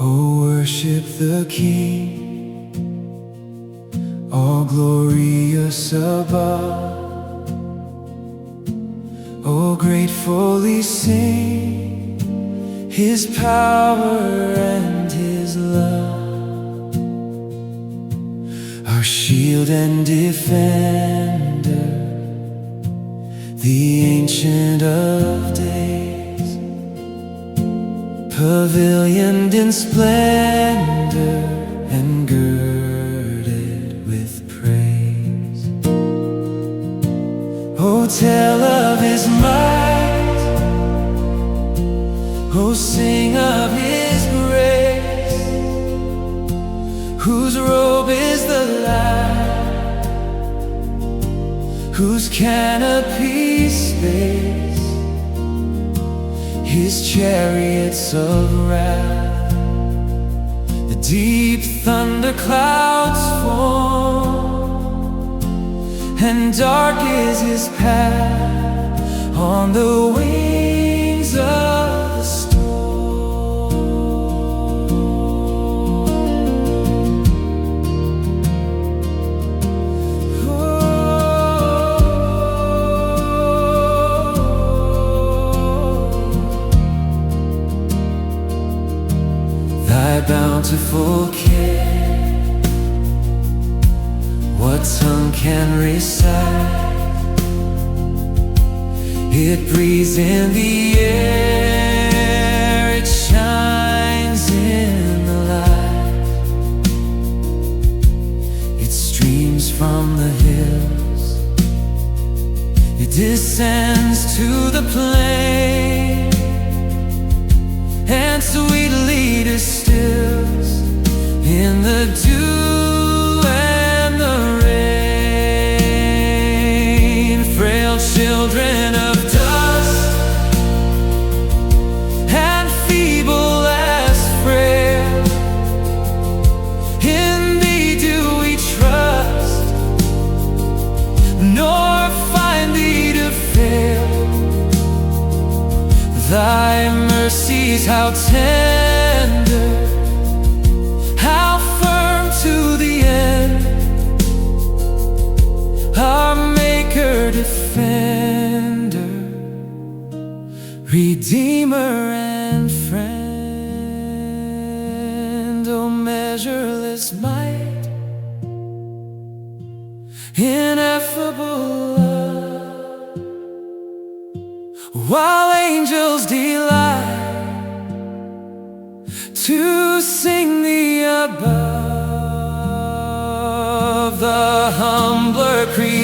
Oh, worship the King, all glorious above. Oh, gratefully sing His power and His love. Our shield and defender, the Ancient of Days, pavilioned in splendor and girded with praise. Oh, tell of His might, oh, sing of His grace, whose robe is the light, whose canopy space, His chariots of wrath. The deep thunder clouds form, and dark is His path on the wings of the storm. Thy bountiful care, what tongue can recite? It breathes in the air, it shines in the light. It streams from the hills, it descends to the plain, and sweetly distills in the dew and the rain. Frail children of dust and feeble as frail, in Thee do we trust, nor find Thee to fail. Thy mercies, how tender, how firm to the end, our Maker, Defender, Redeemer and Friend. Oh, measureless might, ineffable love, while angels delight to sing Thee above. The humbler creature